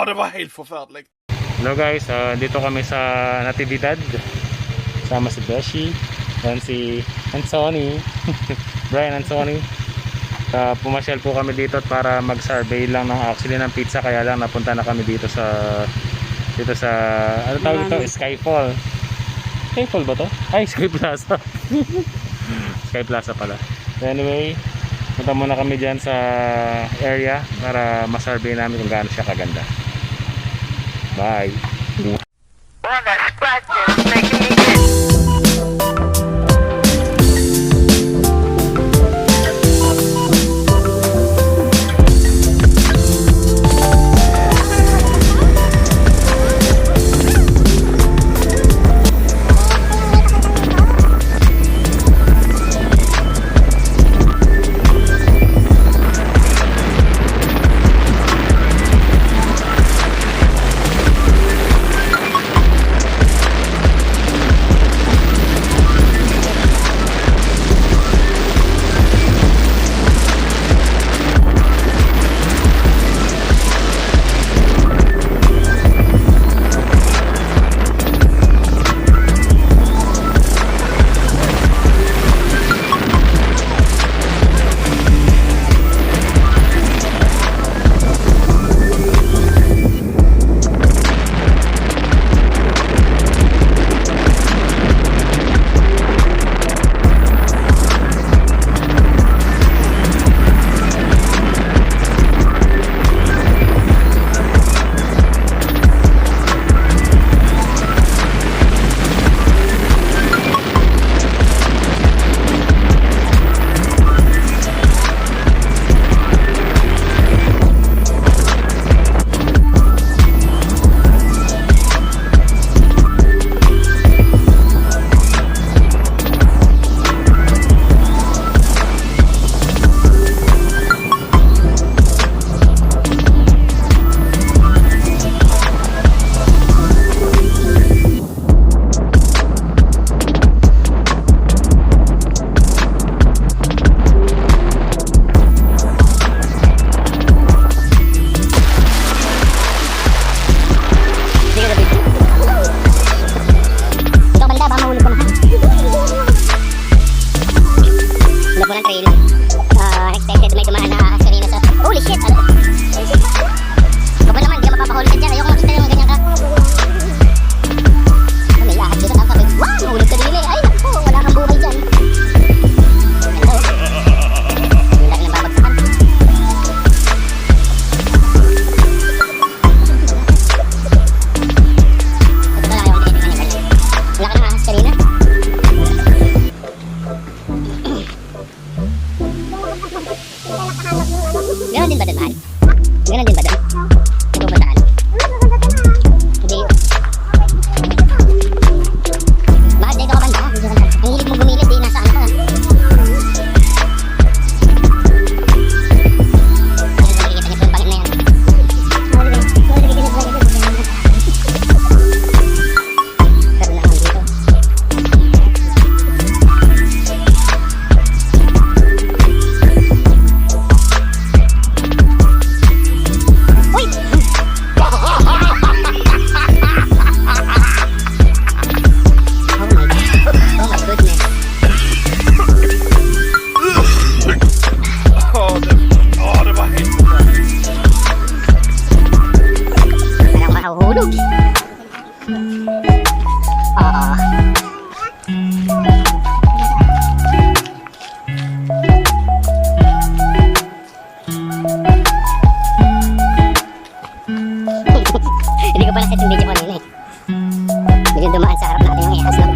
Det var helt forferdelig. Hello guys, dito kami sa Natividad. Sama si Beshi, dan si Anthony, Brian Anthony. Pumasyal po kami dito para mag-survey lang ng pizza, kaya lang napunta na kami dito sa ano tawag ito? Skyfall. Skyfall ba to? Ay, Sky Plaza. Sky Plaza pala. So anyway, punta muna kami dyan sa area para ma-survey namin kung gaano siya kaganda. Bye. Ganon din ba doon, mahal? Ganon din ba doon? Ito ba saan? Hindi. Mahal, dito ka banda? Ang hilig mong gumilid, di nasa ano ka. Nakikita niyo po yung pangit na yan. Pero naman dito. Hulog. Hindi ko pala set yung video kanina eh. Biglang dumaan sa harap natin yung ihas lang.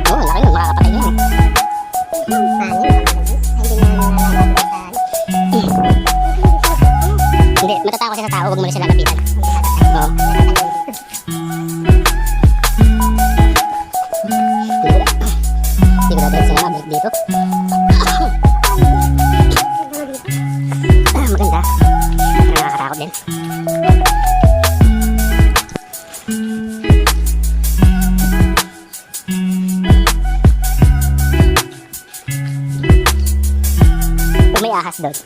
Oo, laki nun, makakapatay na yun. Hindi, matatawa kasi sa tao, huwag mo na sila lapitan. Oo. Hindi ko dadalhin sila mabalik dito. Maganda. Nakakatakot din. doon.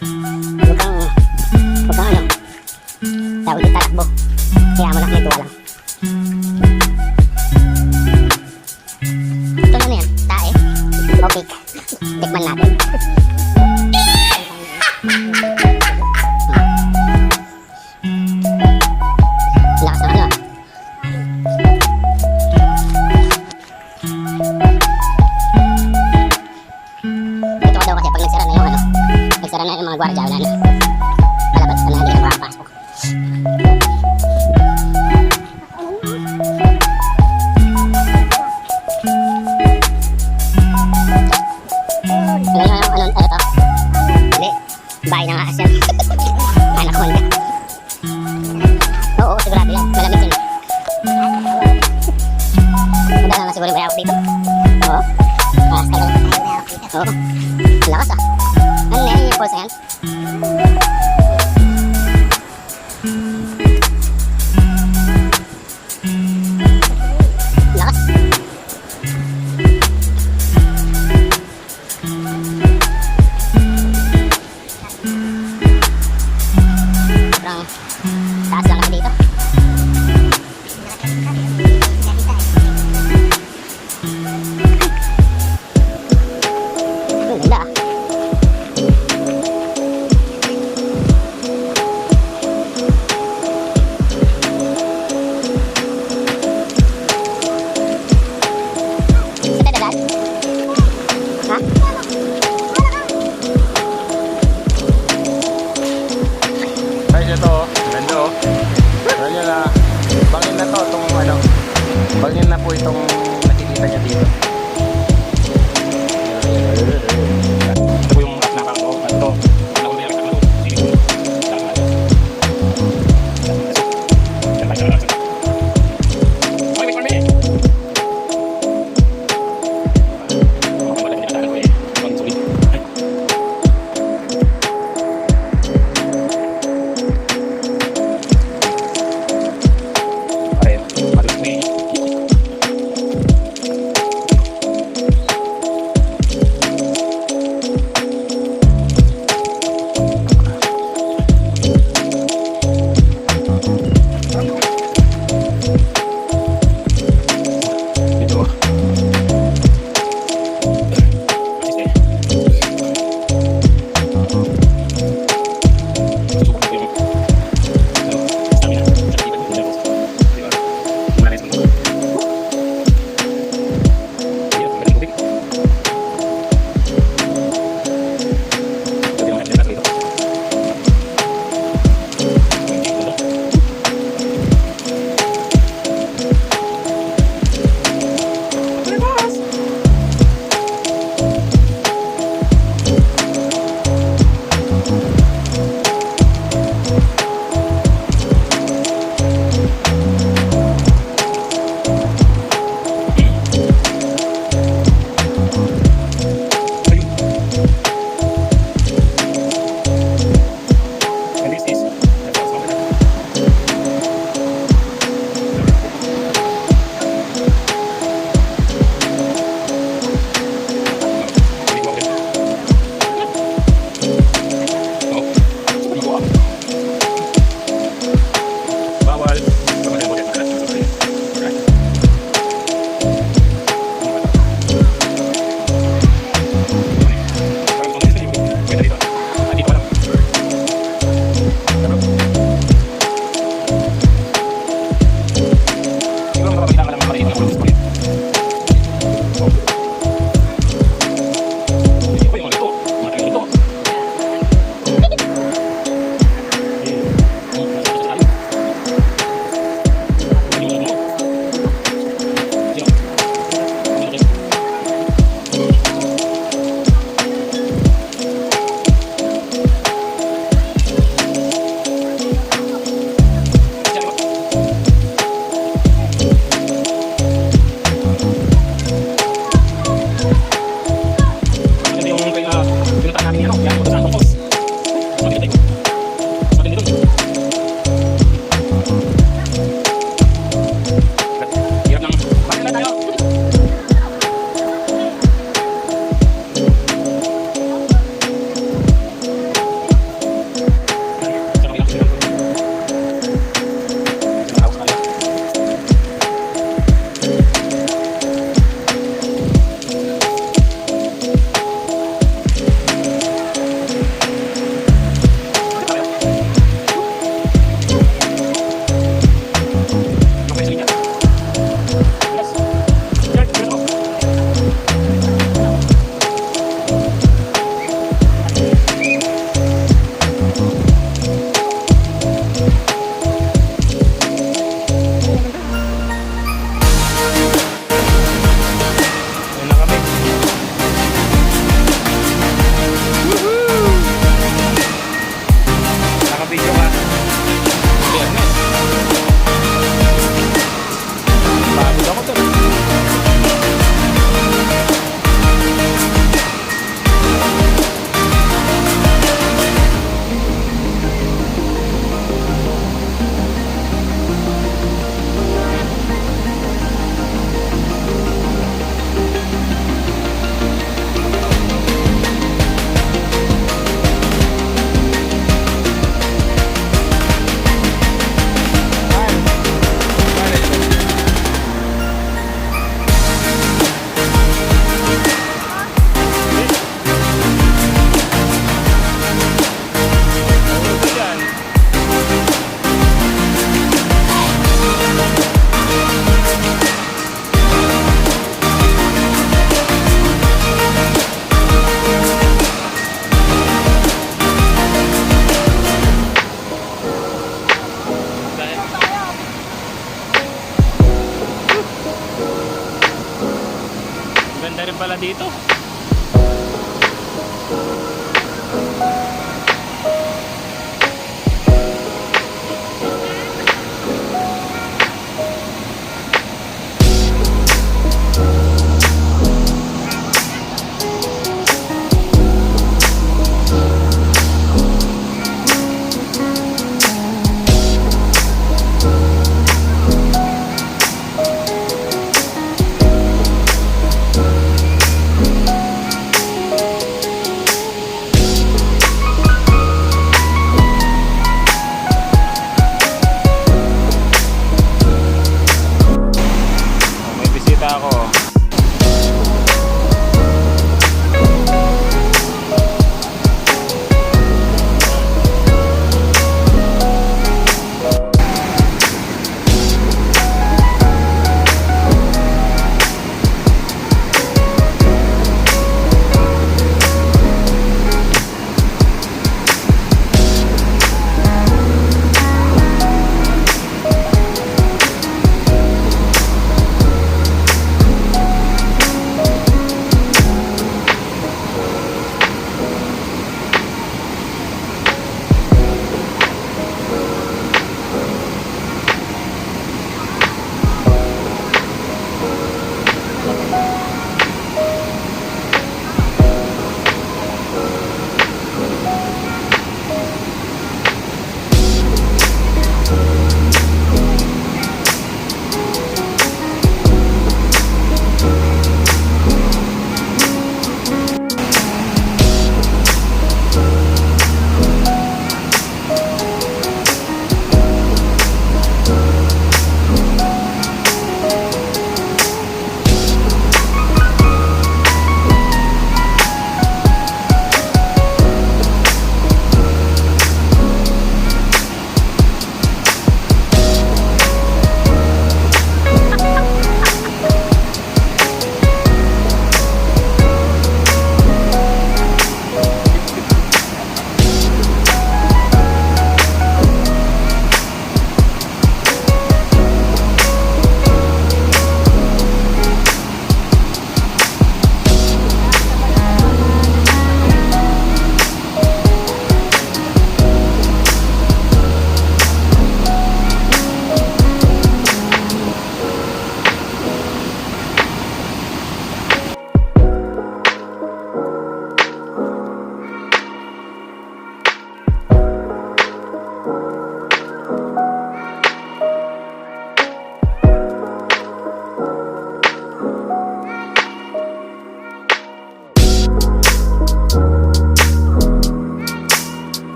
Huwag kang ano, tawag yung tatakbo. Kaya mo lang, may tuwa lang. Ito na yan, tae. Okay, tikman natin. Lakas ng ano ah. Ito ka daw kasi pag nagsara na yung ano, nagsara na yung mga gwardiya, wala na. Palabas ka na, hindi ka makapasok. Ano to? Hindi, bahay ng ahas yan. Anak Honda. Oo, sigurado yan. Malamig yan. Madala na siguro yung bayawak dito. Oo. Ahas ka lang. Oo. Lakas ah. Ano na yan yung pulsa yan? Lakas. Sobrang taas lang kami dito. Ang ganda ah. Saan tayo dadaan? Ha? Guys, ito oh. Ganda oh. Alam nyo na, bangin na to, itong ano. Bangin na po itong nakikita niya dito. Ito po yung nakakang ko. Ito. Ano ko nila kakalo. rin pala dito.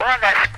Mga guys,